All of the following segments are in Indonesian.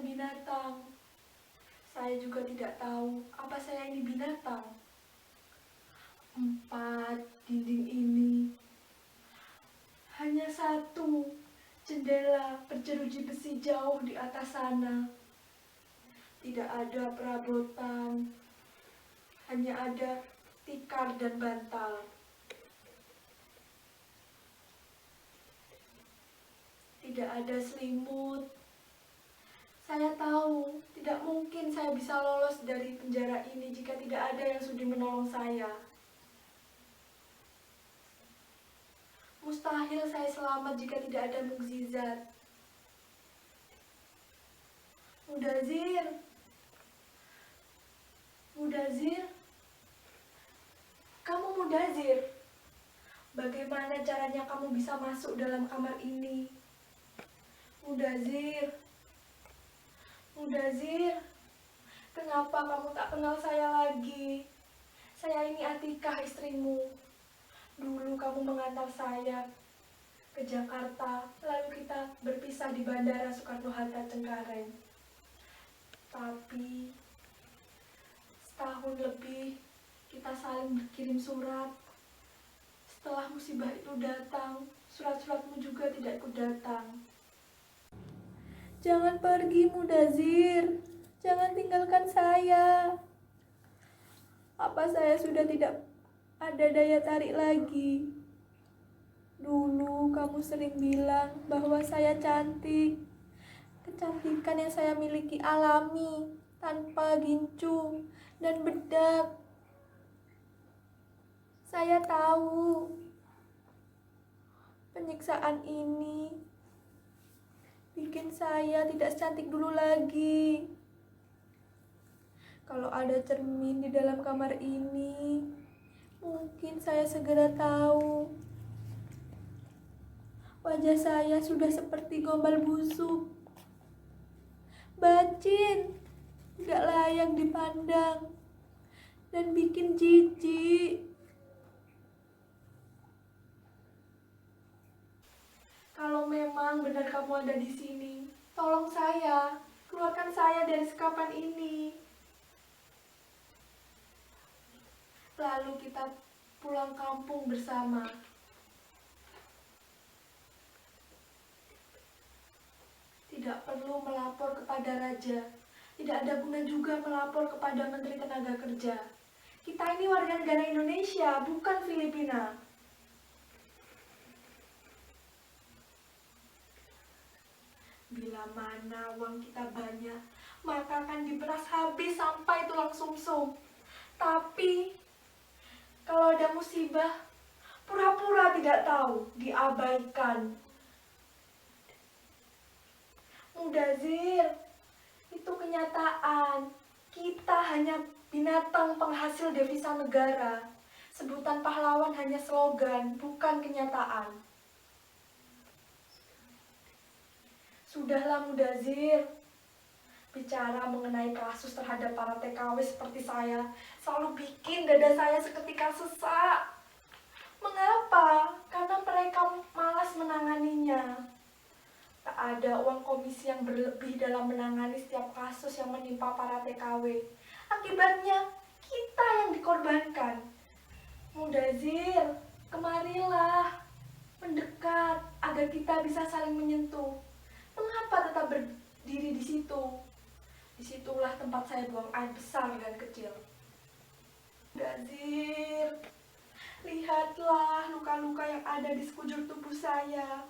bukan binatang. Saya juga tidak tahu apa saya ini binatang. 4 dinding ini, hanya satu jendela berjeruji besi jauh di atas sana. Tidak ada perabotan, hanya ada tikar dan bantal. Tidak ada selimut. Saya tahu tidak mungkin saya bisa lolos dari penjara ini jika tidak ada yang sudi menolong saya. Mustahil saya selamat jika tidak ada mukjizat. Mudazir, Mudazir, kamu Mudazir. Bagaimana caranya kamu bisa masuk dalam kamar ini? Mudazir, Mudazir, kenapa kamu tak kenal saya lagi? Saya ini Atikah, istrimu. Dulu kamu mengantar saya ke Jakarta, lalu kita berpisah di Bandara Soekarno-Hatta Cengkareng. Tapi setahun lebih kita saling berkirim surat. Setelah musibah itu datang, surat-suratmu juga tidak ikut datang. Jangan pergi, Mudazir. Jangan tinggalkan saya. Apa saya sudah tidak ada daya tarik lagi? Dulu kamu sering bilang bahwa saya cantik. Kecantikan yang saya miliki alami, tanpa gincu dan bedak. Saya tahu penyiksaan ini bikin saya tidak secantik dulu lagi. Kalau ada cermin di dalam kamar ini, mungkin saya segera tahu. Wajah saya sudah seperti gombal busuk. Bacin, tidak layak dipandang, dan bikin jijik. Kalau memang benar kamu ada di sini, tolong saya, keluarkan saya dari sekapan ini. Lalu kita pulang kampung bersama. Tidak perlu melapor kepada raja. Tidak ada guna juga melapor kepada Menteri Tenaga Kerja. Kita ini warga negara Indonesia, bukan Filipina. Bila mana uang kita banyak, maka akan diperas habis sampai tulang sumsum. Tapi kalau ada musibah, pura-pura tidak tahu, diabaikan. Mudazir, itu kenyataan. Kita hanya binatang penghasil devisa negara. Sebutan pahlawan hanya slogan, bukan kenyataan. Sudahlah Mudazir, bicara mengenai kasus terhadap para TKW seperti saya selalu bikin dada saya seketika sesak. Mengapa? Karena mereka malas menanganinya. Tak ada uang komisi yang berlebih dalam menangani setiap kasus yang menimpa para TKW. Akibatnya, kita yang dikorbankan. Mudazir, kemarilah, mendekat agar kita bisa saling menyentuh. Mengapa tetap berdiri di situ? Disitulah tempat saya buang air besar dan kecil. Mudazir, lihatlah luka-luka yang ada di sekujur tubuh saya.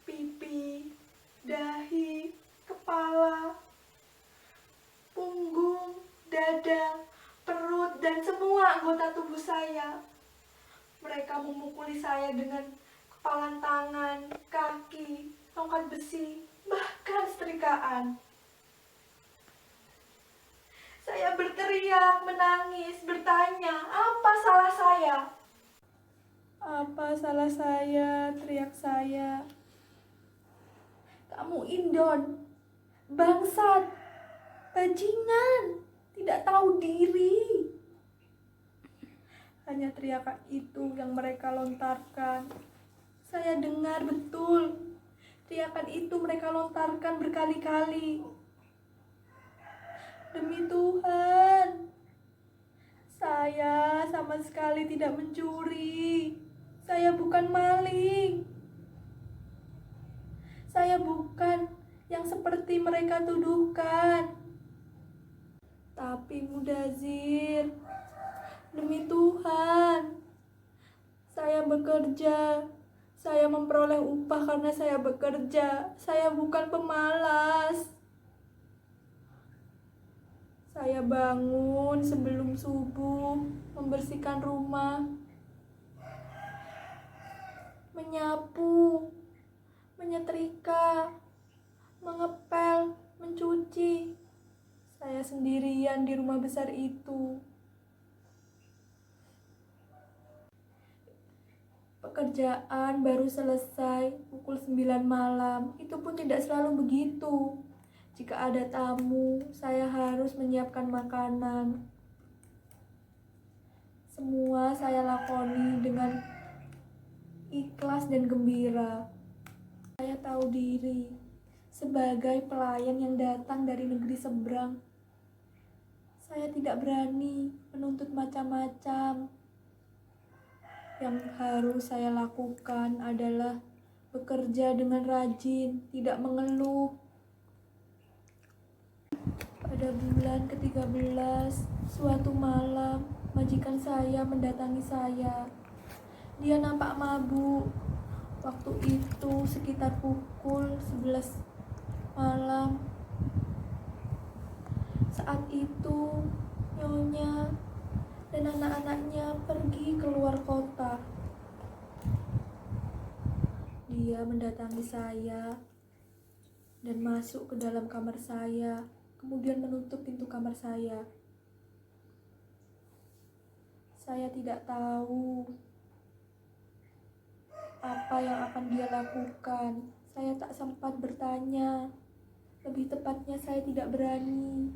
Pipi, dahi, kepala, punggung, dada, perut, dan semua anggota tubuh saya. Mereka memukuli saya dengan kepalan tangan, kaki, tongkat besi, bahkan setrikaan. Saya berteriak, menangis, bertanya, apa salah saya? Apa salah saya? Teriak saya. Kamu Indon, bangsat, bajingan, tidak tahu diri. Hanya teriakan itu yang mereka lontarkan. Saya dengar betul. Teriakan itu mereka lontarkan berkali-kali. Demi Tuhan, saya sama sekali tidak mencuri. Saya bukan maling. Saya bukan yang seperti mereka tuduhkan. Tapi Mudazir, demi Tuhan, saya bekerja. Saya memperoleh upah karena saya bekerja. Saya bukan pemalas. Saya bangun sebelum subuh, membersihkan rumah, menyapu, menyetrika, mengepel, mencuci. Saya sendirian di rumah besar itu. Pekerjaan baru selesai pukul 9 malam. Itu pun tidak selalu begitu. Jika ada tamu, saya harus menyiapkan makanan. Semua saya lakoni dengan ikhlas dan gembira. Saya tahu diri sebagai pelayan yang datang dari negeri seberang. Saya tidak berani menuntut macam-macam. Yang harus saya lakukan adalah bekerja dengan rajin, tidak mengeluh. Pada bulan ke-13, suatu malam, majikan saya mendatangi saya. Dia nampak mabuk. Waktu itu sekitar pukul 11 malam. Saat itu, Nyonya dan anak-anaknya pergi keluar kota. Dia mendatangi saya dan masuk ke dalam kamar saya, kemudian menutup pintu kamar saya. Saya tidak tahu apa yang akan dia lakukan. Saya tak sempat bertanya. Lebih tepatnya saya tidak berani.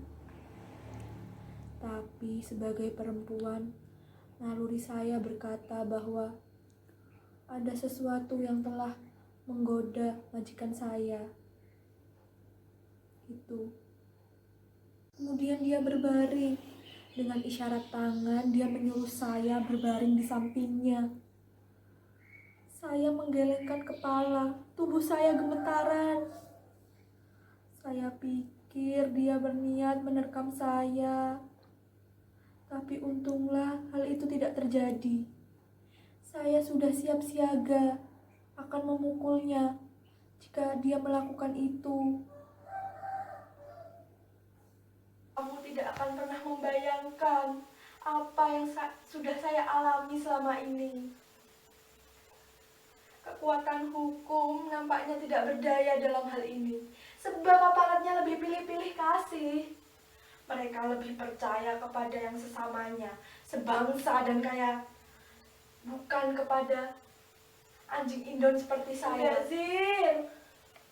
Tapi sebagai perempuan, naluri saya berkata bahwa ada sesuatu yang telah menggoda majikan saya. Itu. Kemudian dia berbaring. Dengan isyarat tangan, dia menyuruh saya berbaring di sampingnya. Saya menggelengkan kepala, tubuh saya gemetaran. Saya pikir dia berniat menerkam saya. Tapi untunglah hal itu tidak terjadi. Saya sudah siap siaga akan memukulnya jika dia melakukan itu. Kamu tidak akan pernah membayangkan apa yang sudah saya alami selama ini. Kekuatan hukum nampaknya tidak berdaya dalam hal ini, sebab aparatnya lebih pilih-pilih kasih. Mereka lebih percaya kepada yang sesamanya, sebangsa dan kaya, bukan kepada anjing Indon seperti saya.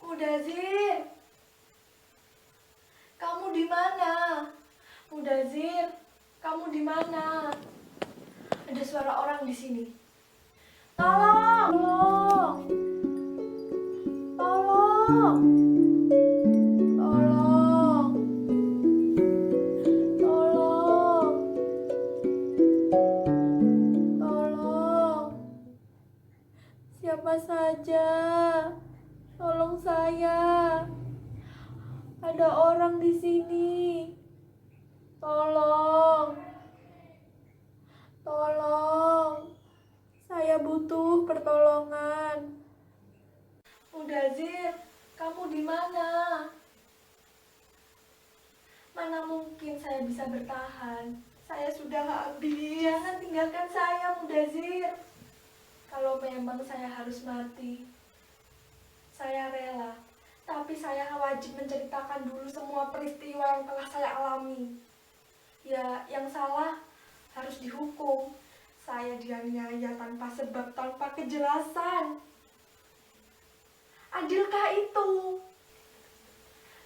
Mudazir, kamu di mana? Mudazir, kamu di mana? Ada suara orang di sini. Tolong, tolong, tolong, tolong, tolong. Siapa saja, tolong saya. Ada orang di sini. Tolong. Tolong. Saya butuh pertolongan. Mudazir, kamu di mana? Mana mungkin saya bisa bertahan? Saya sudah habis. Jangan tinggalkan saya, Mudazir. Kalau memang saya harus mati, saya rela. Tapi saya wajib menceritakan dulu semua peristiwa yang telah saya alami. Ya, yang salah harus dihukum. Saya dianiaya tanpa sebab, tanpa kejelasan. Adilkah itu?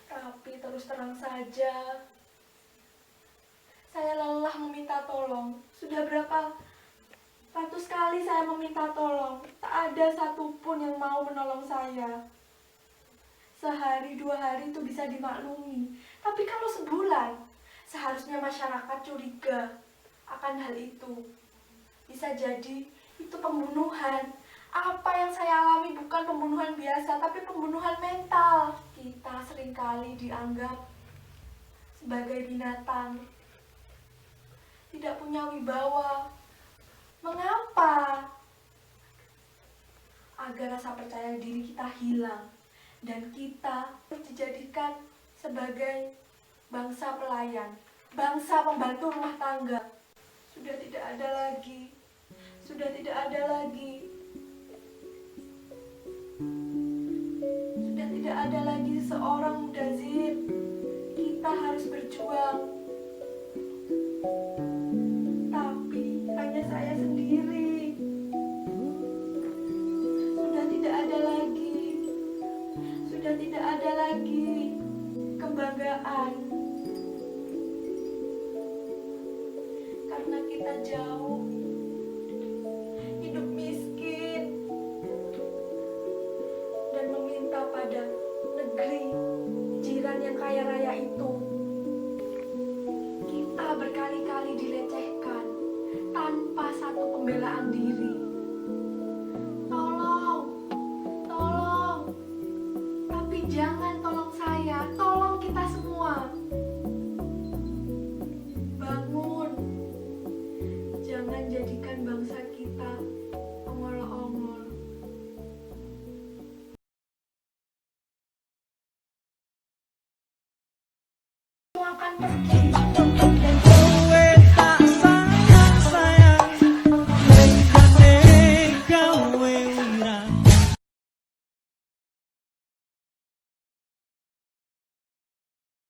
Tapi terus terang saja, saya lelah meminta tolong. Sudah berapa ratus kali saya meminta tolong. Tak ada satupun yang mau menolong saya. sehari 2 hari itu bisa dimaklumi. Tapi kalau sebulan, seharusnya masyarakat curiga akan hal itu. Bisa jadi itu pembunuhan. Apa yang saya alami bukan pembunuhan biasa, tapi pembunuhan mental. Kita seringkali dianggap sebagai binatang, tidak punya wibawa. Mengapa? Agar rasa percaya diri kita hilang dan kita dijadikan sebagai bangsa pelayan, bangsa pembantu rumah tangga. Sudah tidak ada lagi, sudah tidak ada lagi, sudah tidak ada lagi seorang mudazir. Kita harus berjuang, tapi hanya saya sendiri. Sudah tidak ada lagi kebanggaan karena kita jauh, hidup miskin, dan meminta pada negeri jiran yang kaya raya itu. Kita berkali-kali dilecehkan tanpa satu pembelaan diri. Jangan tolong saya, tolong kita semua. Bangun. Jangan jadikan bangsa kita ongol-ongol. Aku akan pergi.